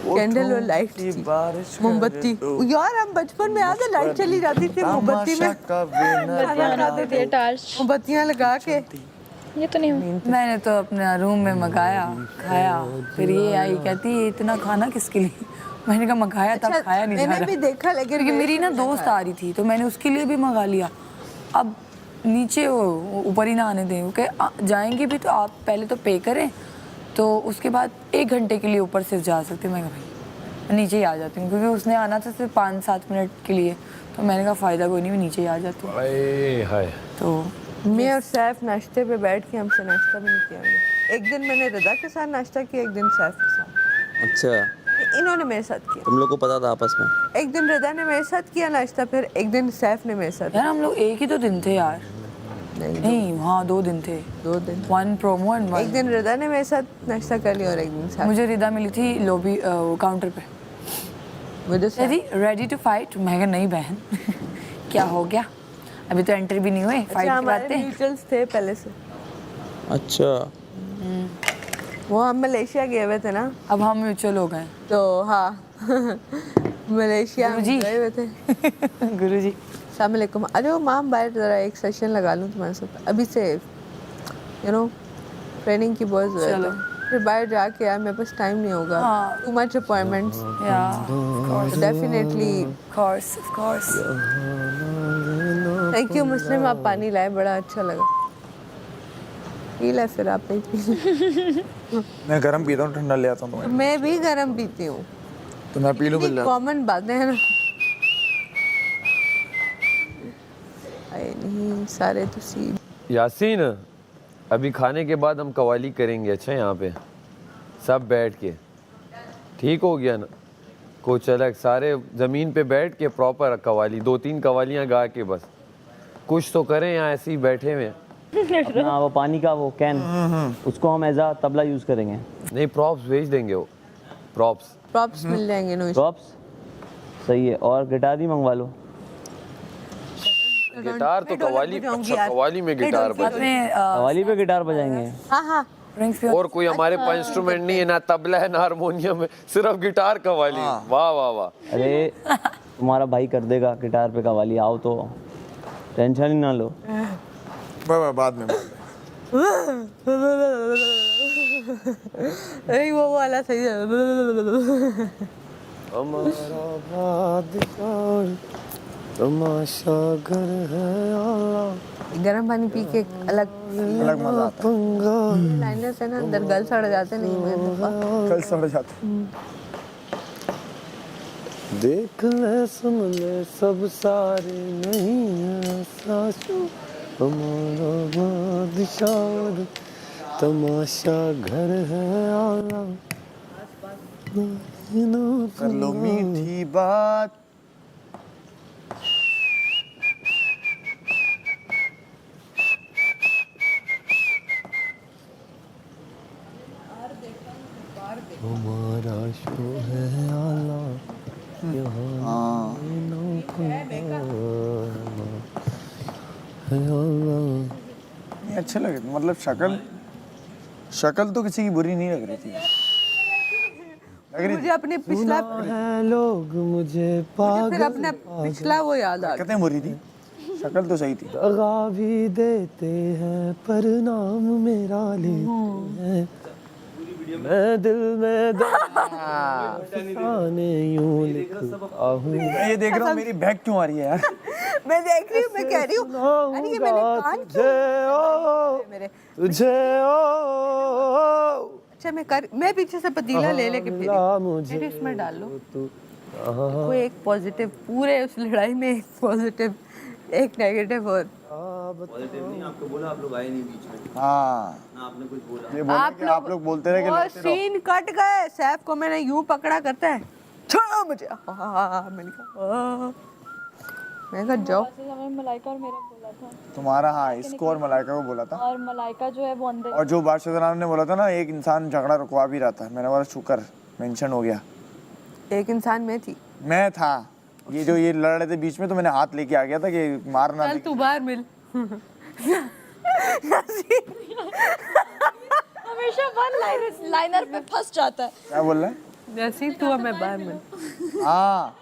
Candle और light थी, मोमबत्ती। यार हम बचपन में याद है लाइट चली जाती थी मोमबत्ती में, लगाते थे टार्च, मोमबत्तियां लगा के। ये तो नहीं। मैंने तो अपने रूम में मंगाया, खाया, फिर ये आई कहती है इतना खाना किसके लिए। मैंने कहा मंगाया था, खाया नहीं जा रहा। मैंने भी देखा, लेकिन क्योंकि मेरी ना दोस्त आ रही थी तो मैंने उसके लिए भी मंगा लिया। अब नीचे वो ऊपर ही ना आने दें, क्योंकि जाएंगे भी तो आप पहले तो पे करें, तो उसके बाद 1 घंटे के लिए ऊपर सिर्फ जा सकते। मैं कहा भाई मैं नीचे ही आ जाती हूँ, क्योंकि उसने आना था सिर्फ 5-7 मिनट के लिए, तो मैंने कहा फ़ायदा कोई नहीं, मैं नीचे ही आ जाती हूँ। तो मैं और सैफ नाश्ते पे बैठ के हमसे नाश्ता भी नहीं किया हमने। एक दिन मैंने रदा के साथ नाश्ता किया, एक दिन सैफ के साथ। अच्छा, इन्होंने मेरे साथ किया। तुम लोग को पता था आपस में? एक दिन रदा ने मेरे साथ किया नाश्ता, फिर एक दिन सैफ ने मेरे साथ। यार हम लोग एक ही तो दिन थे यार। नहीं हाँ 2 दिन थे, 2 दिन। 1 प्रोमो एंड 1। एक दिन रदा ने मेरे साथ नाश्ता कर लिया और एक दिन सैफ। मुझे रिदा मिली थी लॉबी काउंटर पे, मुझे रेडी टू फाइट। मैं कहा नहीं बहन क्या हो गया, अभी तो एंटर भी नहीं हुए, फाइट कराते हैं। म्यूचुअल्स थे पहले से। अच्छा, वो हम मलेशिया गए हुए थे ना, अब हम म्यूचुअल हो गए। तो हाँ मलेशिया में गुरुजी। गए हुए थे। गुरुजी अस्सलाम वालेकुम। अरे वो माम बाहर ज़रा एक सेशन लगा लूँ तुम्हारे साथ अभी से, यू नो ट्रेनिंग की बहुत ज़रूरत है। फिर बाहर जाके यार मेरे पास टाइम नहीं होगा, too much appointments. Definitely of course. Thank you मुस्लिम, आप पानी लाए, बड़ा अच्छा लगा। पी ले फिर आप ही पी। मैं गरम पीता हूँ, ठंडा ले आता हूँ तुम्हें। मैं भी गरम पीती हूँ, तो मैं पी लूँ बिल्ला। कॉमन बातें हैं ना। आए नहीं सारे तुसी। यासीन, अभी खाने के बाद हम कवाली करेंगे, अच्छा यहाँ पे सब बैठ के, ठीक हो गया ना? कुछ अलग सारे ज़मीन पे बैठ के प्रॉपर कवाली, 2-3 कवालियाँ गा के बस कुछ तो करें, यहाँ ऐसे ही बैठे हुए। अपना वो पानी का वो कैन, उसको हम एज आ तबला यूज करेंगे। नहीं प्रॉप्स भेज देंगे, वो प्रॉप्स मिल जाएंगे। नो प्रॉप्स सही है, और गिटार भी मंगवा लो। गिटार तो कवाली, अच्छा कवाली में गिटार बजाएंगे, कवाली पे गिटार बजाएंगे। हाँ हाँ। और कोई हमारे पास इंस्ट्रूमेंट नहीं है, ना तबला है ना हारमोनियम है, सिर्फ गिटार कवाली। वाह वाह वाह। अरे तुम्हारा भाई कर देगा गिटार पे कवाली, आओ तो टेंशन ही ना लो। बाद में अरे वो वाला सही है। हमारा बादशाह तमाशा घर है आला। गरम पानी पी के अलग मजा आता है। लाइनर से ना अंदर गल सड़ जाते नहीं, कल सड़ जाते। देख ले सुन ले सब सारे नहीं है सासू, हमारा बादशाह तमाशा घर है आला। कर लो मीठी बात। हमारा शो है आला, अच्छे लगे, मतलब शक्ल तो किसी की बुरी नहीं लग रही थी। मुझे अपने पिछला लोग मुझे फिर अपना पिछला वो याद आ कहते बुरी थी, शक्ल तो सही थी। दगा भी देते हैं पर नाम मेरा लेते हैं, मैं दिल में दर्द यूं लिखता हूँ। ये देख रहा हूँ मेरी बैग क्यों आ रही है यार। मैं देख रही हूँ, मैं कह रही हूँ अरे ये मैंने कान क्यों मेरे तुझे अच्छा मैं पीछे से पतीला ले लेके फिर इसमें डाल लो। कोई एक पॉजिटिव, पूरे उस लड़ाई में एक पॉजिटिव एक नेगेटिव और पॉजिटिव नहीं। आपको बोला आप लोग आए नहीं बीच में। हाँ ना आपने कुछ बोला। ये बोला कि आप लोग बोलते रहे कि वो लड़ते रहो। सीन कट गए। सैफ को मैंने यूं पकड़ा करता है, छोड़ो मुझे। मैंने कहा जाओ। हमें मलाइका और मेरा बोला था तुम्हारा, हाँ इसको और मलाइका को बोला था। और मलाइका जो है वो अंदर। और जो बादशाह ने बोला था ना, एक इंसान झगड़ा रुकवा भी रहा था, मैंने बोला शुक्र मेंशन हो गया। एक इंसान में थी, मैं था। ये जो ये लड़ रहे थे बीच में, तो मैंने हाथ लेके आ गया था कि मारना। चल तू बाहर मिल। हमेशा वन लाइनर पे फंस जाता है। क्या बोल रहा है? जैसे ही तू हमें बाहर मिल हाँ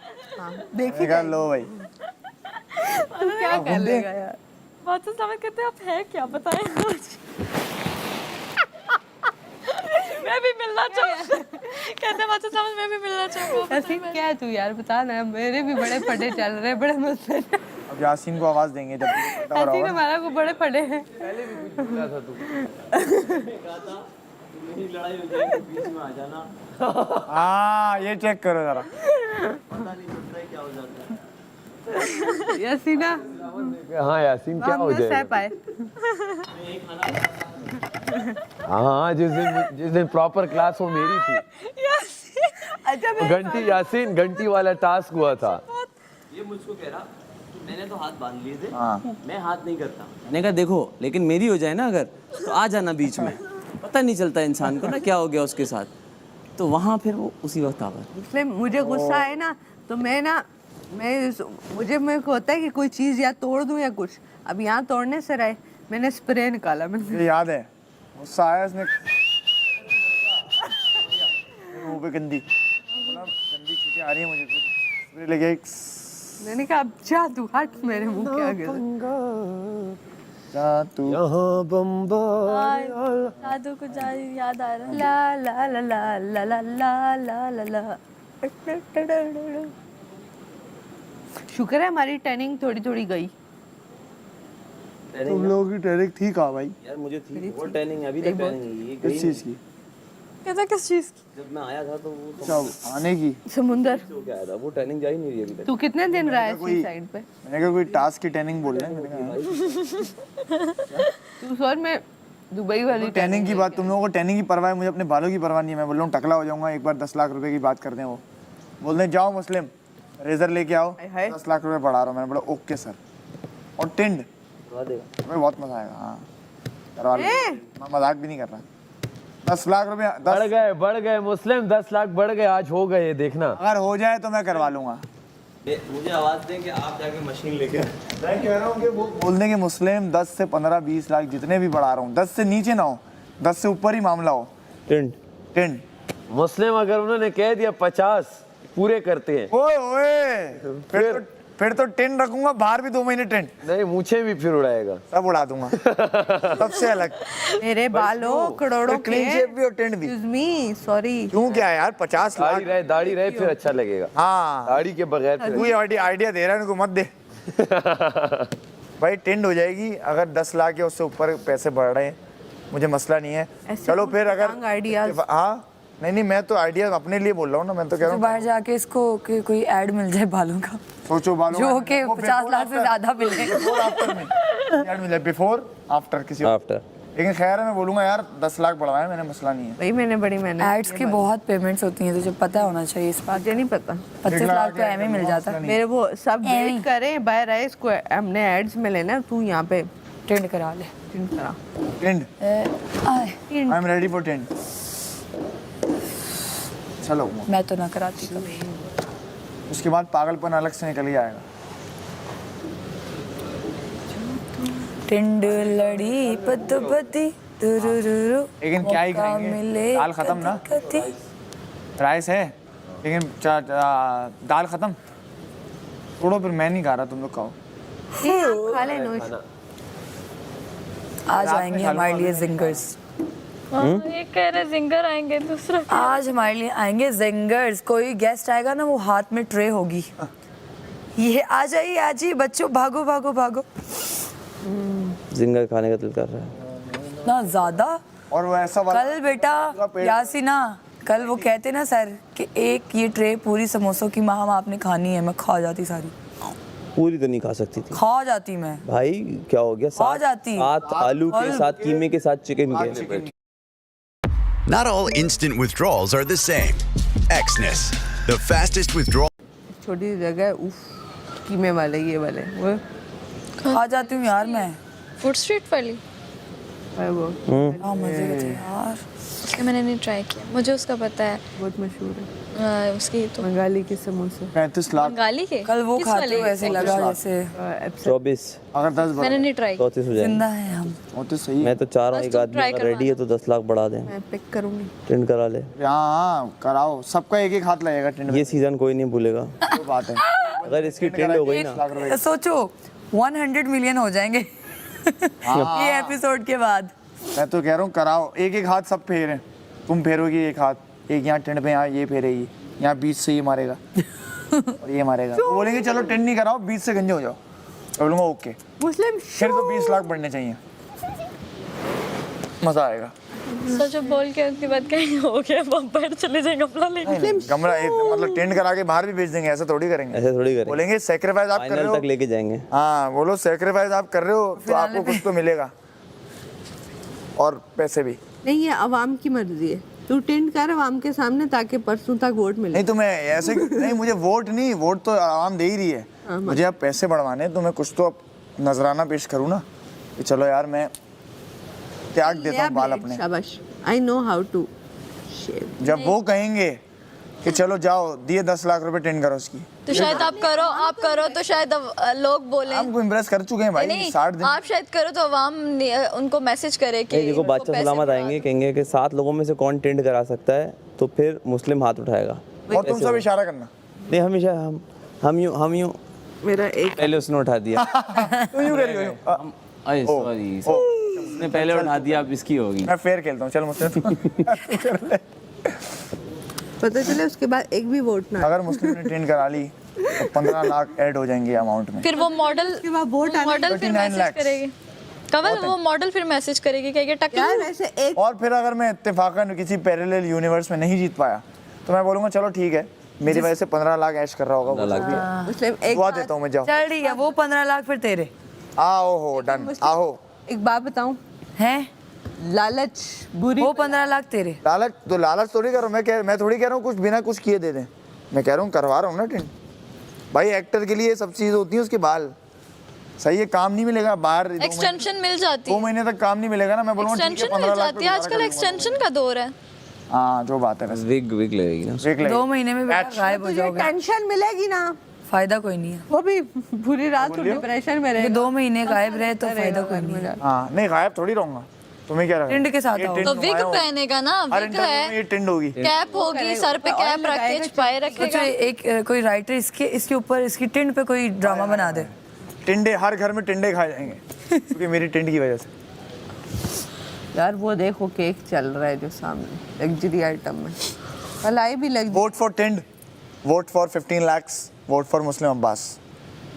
देखी देखा लो भाई तू क्या कर लेगा यार बात तो समझ करते आप है क्या बताएं मैं भी मिलना चाहूँ कहते बात तो समझ मैं भी मिलना चाहूँगा ऐसे क्या है तू यार बता ना मेरे भी बड़े फटे चल रहे हैं बड़े मसले अब यासीन को आवाज देंगे जब छोटा हो रहा ऐसे होगा। हमारा को बड़े फटे हैं बोला था तू मेरी लड़ाई हो जाएगी बीच में आ जाना हाँ ये चेक करो जरा पता नहीं चल रहा है क्या हो जाता है यासीना हाँ यासीन क्या हो हम सह जाएगा पाए हाँ जिस दिन प्रॉपर क्लास वो मेरी थी अच्छा घंटी यासीन घंटी वाला टास्क हुआ था ये मुझको कह रहा मैंने तो हाथ बांध लिए थे हाँ मैं हाथ नहीं करता मैंने कहा देखो लेकिन मेरी हो जाए ना अगर तो आ जाना बीच में पता नहीं चलता इंसान को ना क्या हो गया उसके साथ तो वहाँ फिर वो उसी वक्त आ गया इसलिए मुझे गुस्सा है ना तो मुझे मेरे को होता है कि कोई चीज़ या तोड़ दूं या कुछ अब यहाँ तोड़ने से रहे मैंने स्प्रे निकाला मैंने ये याद है गुस्सा आया इसने मुंह पे गंदी बोला गंदी चीजें आ रही है मुझे स्प्रे लेके मैंने कहा अब जा तू हट मेरे मुंह के आगे से। जा तू यहाँ बम्बई दादू को याद आ रहा है ला ला ला ला ला ला ला ला ला ला शुक्र है हमारी ट्रेनिंग थोड़ी थोड़ी गई तुम लोगों की ट्रेनिंग थी कहाँ भाई यार मुझे थी वो ट्रेनिंग अभी तक ट्रेनिंग ये किस चीज की कहता किस चीज़ की जब मैं आया था तो वो तो अच्छा आने की समुंदर हो गया था वो ट्रेनिंग जा ही नहीं रही अभी तक तू कितने दिन रहा है इसी साइड पे मैंने कहा कोई टास्क की ट्रेनिंग बोल रहे हैं मैंने कहा तू सर में दुबई वाली ट्रेनिंग की बात तुम लोगों को ट्रेनिंग की परवाह है मुझे अपने बालों की परवाह नहीं है मैं बोल रहा हूँ टकला हो जाऊंगा एक बार 10 लाख रुपए की बात करते हैं वो बोल रहे जाओ मुस्लिम रेजर लेके आओ हाय हाय। 10 लाख रुपए बढ़ा रहा हूँ मैंने बोला ओके सर और टिंड करवा देगा तुम्हें बहुत मजा आएगा हाँ करवा लो मैं मजाक भी नहीं कर रहा 10 लाख रुपए बढ़ गए मुस्लिम 10 लाख बढ़ गए आज हो गए देखना अगर हो जाए तो मैं करवा लूंगा मुझे आवाज दें कि आप जाके मशीन लेके आए। मैं कह रहा हूँ कि वो बोल दें कि मुस्लिम 10 से 15 20 लाख जितने भी बढ़ा रहा हूँ 10 से नीचे ना हो 10 से ऊपर ही मामला हो टिंड मुस्लिम अगर उन्होंने कह दिया 50 पूरे करते हैं ओए ओए फिर तो टेंट रखूंगा बाहर भी 2 महीने टेंट नहीं मुझे भी फिर उड़ाएगा सब उड़ा दूंगा सबसे अलग मेरे बालों करोड़ों के क्लीन शेप भी और टेंट भी एक्सक्यूज मी सॉरी क्यों क्या है यार 50 लाख दाढ़ी रहे फिर अच्छा लगेगा हाँ दाढ़ी के बगैर फिर तू ये आइडिया दे रहा है इनको मत दे भाई टेंट हो जाएगी अगर 10 लाख या उससे ऊपर पैसे बढ़ रहे हैं मुझे मसला नहीं है ऐसे चलो कुछ फिर अगर रंग ideas। हाँ नहीं मैं तो आइडिया अपने लिए बोल रहा हूँ ना मैं तो कह रहा तो हूँ बाहर जाके इसको कोई ऐड मिल जाए बालों का सोचो बालों जो का- कि वो 50 लाख से ज्यादा मिले बिफोर आफ्टर में यार मिला बिफोर आफ्टर किसी आफ्टर लेकिन खैर है मैं बोलूंगा यार 10 लाख बढ़वाया मैंने मसला नहीं है भाई मैंने बड़ी मेहनत एड्स की बहुत पेमेंट्स होती हैं तुझे पता होना चाहिए इस बात मुझे नहीं पता 25 लाख तो एम मिल जाता है मेरे वो सब वेट करें बाहर आए इसको हमने एड्स में लेना तू यहाँ पे ट्रेंड करा ले प्रिंट करा टेंट आए, I am ready for tent चलो मैं तो ना कराती कभी उसके बाद पागलपन अलग से निकल ही आएगा टिंड लड़ी पति तुरुरुरु लेकिन क्या ही मौका करेंगे? मिले दाल खत्म ना? कति राइस है लेकिन दाल खत्म छोड़ो फिर मैं नहीं खा रहा तुम लोग खाओ खा ले नोश आज आएंगे हमारे लिए जिंगर्स ये कह रहे जिंगर आएंगे दूसरा आज हमारे लिए आएंगे जिंगर्स कोई गेस्ट आएगा ना वो हाथ में ट्रे होगी ये आ जाइए बच्चों भागो भागो भागो जिंगर खाने का दिल कर रहा है ना ज्यादा और वो ऐसा वाला कल बेटा यासीना कल वो कहते ना सर कि एक ये ट्रे पूरी समोसों की माम आपने खानी है मैं खा जाती सारी पूरी तो नहीं खा सकती थी खा जाती मैं भाई क्या हो गया खा जाती। साथ आलू के साथ कीमे के साथ चिकन के Not all instant withdrawals are the same. Xness, the fastest withdrawal. छोटी सी जगह है उफ कीमे वाले ये वाले वो खा जाती हूँ यार मैं फूड स्ट्रीट वाली हाँ मजे के थे यार। उसके मैंने नहीं ट्राई किया, मुझे उसका पता है। बहुत मशहूर है उसकी तो बंगाली के समोसे 35 लाख। बंगाली के कल वो किस खाते वाले? हुए ऐसे लगा जैसे 24 अगर 10 मैंने नहीं ट्राई 34 हो जाएंगे। जिंदा है हम। वो तो सही है। मैं तो चाह रहा हूँ बस एक तुम आदमी try अगर रेडी है तो 10 लाख बढ़ा दें, मैं पिक करूंगी टिंड करा ले। हाँ कराओ, सबका एक एक हाथ लगेगा टिंड में। ये सीजन कोई नहीं भूलेगा। वो बात है। अगर इसकी टिंड हो गई ना, लाख रुपए सोचो 100 मिलियन हो जाएंगे ये एपिसोड के बाद। मैं तो कह रहा हूँ कराओ, एक एक हाथ सब फेरे। तुम फेरोगी एक हाथ, एक यहाँ टिंड पे, यहाँ ये फेरेगी, यहाँ बीच से ये मारेगा और ये मारेगा। तो बोलेंगे चलो टिंड नहीं कराओ, बीच से गंजे हो जाओ। मैं बोलूँगा ओके, मुस्लिम फिर तो 20 लाख बढ़ने चाहिए, मजा आएगा। सोचो बोल के उसके बाद कहीं हो गया वंपायर चले जाएंगे गमला लेके। नहीं, गमला मतलब टेंट करा के बाहर भी भेज देंगे, ऐसा थोड़ी करेंगे। ऐसे थोड़ी करेंगे, बोलेंगे सेक्रीफाइस आप कर रहे फाइनल हो, तक लेके जाएंगे। हाँ बोलो सेक्रीफाइस आप कर रहे हो तो आपको कुछ तो मिलेगा और पैसे भी। नहीं, ये आवाम की मर्जी है। तू टेंट कर आवाम के सामने ताकि परसों तक वोट मिले। नहीं तो मैं ऐसे नहीं, मुझे वोट नहीं, वोट तो आवाम दे ही रही है, मुझे अब पैसे बढ़वाने तो मैं कुछ तो अब नजराना पेश करूँ ना कि चलो यार मैं त्याग देता हूँ बाल अपने। शाबाश, I know how to shave. जब वो कहेंगे कि चलो जाओ दिए 10 लाख रुपए टेंट करो उसकी, तो शायद आप करो तो शायद लोग बोले हमको इम्प्रेस कर चुके हैं भाई। नहीं 60 दिन आप शायद करो तो अवाम उनको मैसेज करे कि नहीं देखो, उनको बादशाह पैसे सलामत बढ़ा आएंगे, कहेंगे कि 7 लोगों में से कौन टेंड करा सकता है, तो फिर मुस्लिम हाथ उठाएगा। और तुम सब इशारा करना। नहीं हमेशा हम यूं मेरा एक पहले उसने उठा दिया। तुम यूं कर रही हो। अरे सॉरी, उसने पहले उठा दिया, अब इसकी होगी। मैं फेयर खेलता हूँ, चल मुझसे पता चले उसके बाद एक भी वोट ना। अगर मुस्लिम ने टेंट करा ली तो 15 लाख ऐड हो जाएंगे अमाउंट में। फिर वो मॉडल बाद वोट आने- मॉडल फिर 39 मैसेज lakhs। करेगी कवल, वो मॉडल फिर मैसेज करेगी क्या ये यार टक्कर वैसे एक और फिर अगर मैं इत्तेफाकन किसी पैरेलल यूनिवर्स में नहीं जीत पाया तो मैं बोलूँगा चलो ठीक है, मेरी वजह से 15 लाख ऐश कर रहा होगा वो। मुस्लिम एक दुआ देता हूँ मैं, जाओ चल ठीक है, वो 15 लाख फिर तेरे आओ हो डन आओ। एक बात बताऊं, हैं, लालच बुरी वो 15 लाख तेरे। लालच थोड़ी कर रहा हूँ मैं थोड़ी कह रहा हूँ कुछ बिना कुछ किए दे दें। मैं कह रहा हूँ करवा रहा हूँ ना टेंट भाई, एक्टर के लिए ये सब चीज़ होती है, उसके बाल सही है, काम नहीं मिलेगा बाहर। एक्सटेंशन मिल जाती 2 है, महीने तक काम नहीं मिलेगा ना, मैं बोलूँगा ठीक है एक्सटेंशन 15 मिल लाख जाती है, आजकल एक्सटेंशन का दौर है। हाँ जो बात है वैसे विग लगेगी ना। देख ले 2 महीने में बेटा गायब हो तुझे जाओगे, टेंशन मिलेगी ना, फायदा कोई नहीं है। वो भी बुरी रात हो डिप्रेशन में ये रहेगा। 2 महीने गायब रहे तो फायदा कोई नहीं है। हाँ नहीं गायब थोड़ी रहूंगा, तुम्हें क्या लगा टिंड के साथ ये आओ। टिंड तो विग घुमाया हो। पहनेगा ना, हर विग इंटरव्यू में है, ये टिंड होगी। कैप होगी, सर पे कैप रख के छुपाए सोचो रखेगा। एक कोई राइटर इसके ऊपर इसकी टिंड पे कोई ड्रामा बना दे। टिंडे हर घर में टिंडे खाए जाएंगे क्योंकि मेरी टिंड की वजह से। यार वो देखो केक चल रहा है जो सामने लग्जरी आइटम में, मलाई भी लग vote for Tind, vote for 15 lakhs, vote for Muslim Abbas,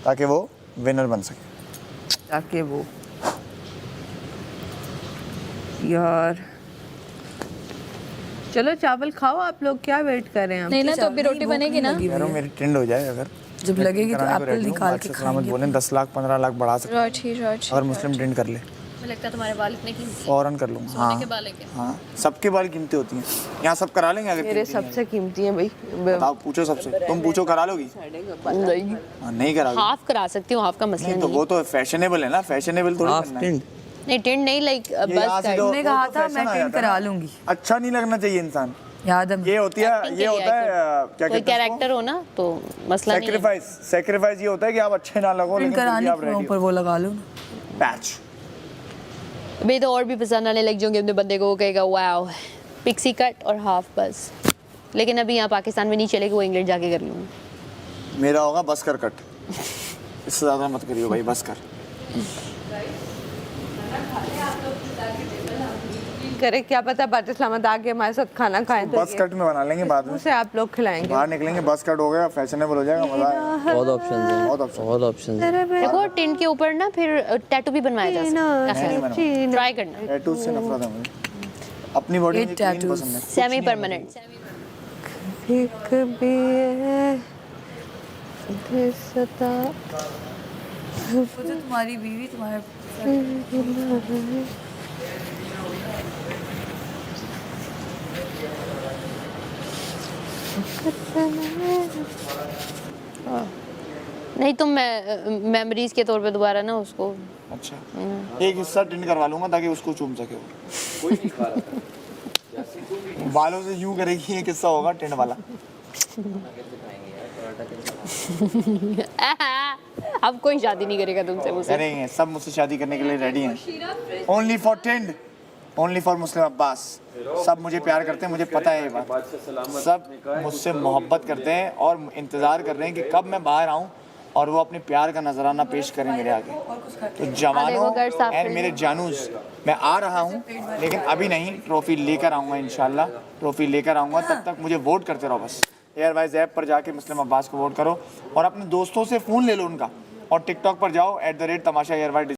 ताकि वो विनर बन सके। ताकि वो यार चलो चावल खाओ आप लोग, क्या वेट कर रहे हैं हम? नहीं ना तो अभी रोटी बनेगी ना। कह रहा हूँ मेरी टिंड हो जाए, अगर जब लगेगी तो कराने को एप्पल ready हूँ, निकाल बादशाह के सलामत खाएंगे। बोले 10 लाख 15 लाख बढ़ा सकते रोटी अगर मुस्लिम टिंड कर ले, मुझे लगता है तुम्हारे बाल इतने कीमती फौरन कर लूँगा। हाँ हाँ सबके बाल कीमती होती हैं, यहाँ सब करा लेंगे अगर मेरे कीमती नहीं सबसे कीमती है भाई। है। बताओ पूछो सबसे, तुम पूछो करा लोगी? नहीं हाँ, नहीं कराओगी हाफ करा सकती हूँ, हाफ का मसला नहीं तो नहीं वो तो फैशनेबल है ना, फैशनेबल थोड़ी हाफ करना है। टिंड नहीं टिंड नहीं लाइक ये बस यहाँ से कर तो- तुमने वो कहा तो था fashion मैं आ टिंड जाता है करा ना। लूंगी, अच्छा नहीं लगना चाहिए इंसान, याद है ये होती है Acting के ये लिए होता है क्या कोई कहते हैं कैरेक्टर हो ना तो मसला नहीं है। सैक्रिफाइस ये होता है कि आप अच्छे ना लगो टिंड लेकिन फिर भी कराने आप के रेडी ऊपर वो लगा लो ना। पैच। अभी तो और भी पसंद आने लग जाऊंगे अपने बंदे को, वो कहेगा वाओ पिक्सी कट और हाफ बस, लेकिन अभी यहाँ पाकिस्तान में नहीं चलेगी, वो इंग्लैंड जाके कर लूँगी। मेरा होगा बस कर कट, इससे ज़्यादा मत करियो भाई, बस कर। करे क्या पता बात इस्लामाबाद आके हमारे साथ खाना खाएं तो बस कट में बना लेंगे बाद में, उसे आप लोग खिलाएंगे। बाहर निकलेंगे बस कट हो गया, फैशनेबल हो जाएगा, मजा आएगा। बहुत ऑप्शन है, बहुत option। बहुत ऑप्शन है। देखो टिंड के ऊपर ना फिर टैटू भी बनवाया जा सकता है, ट्राई करना। टैटू से नफरत है मुझे, अपनी बॉडी में क्लीन tattoos। पसंद है। Semi permanent. एक भी है सता वो तो तुम्हारी बीवी तुम्हारे नहीं तुम मेमोरीज के तौर पे दोबारा ना उसको अच्छा, एक हिस्सा टिंड करवा लूंगा ताकि उसको चूम सके वो। कोई नहीं खा रहा था। बालों से यूं करेगी, ये किस्सा होगा टिंड वाला। अब कोई शादी नहीं करेगा तुमसे मुझसे। करेंगे, सब मुझसे शादी करने के लिए रेडी हैं। Only for Tind, only for Muslim Abbas. सब मुझे प्यार करते हैं, मुझे पता है ये बात। सब मुझसे मोहब्बत करते हैं और इंतज़ार कर रहे हैं कि कब मैं बाहर आऊँ और वो अपने प्यार का नजराना पेश करें मेरे आगे। तो जवानों एंड मेरे जानूस, मैं आ रहा हूँ लेकिन अभी नहीं, ट्रॉफी लेकर आऊँगा इंशाल्लाह, ट्रॉफी लेकर आऊँगा। तब तक मुझे वोट करते रहो बस। एयरवाइज ऐप पर जाके मुस्लिम अब्बास को वोट करो और अपने दोस्तों से फ़ोन ले लो उनका, और टिकटॉक पर जाओ @तमाशा एयरवाइज।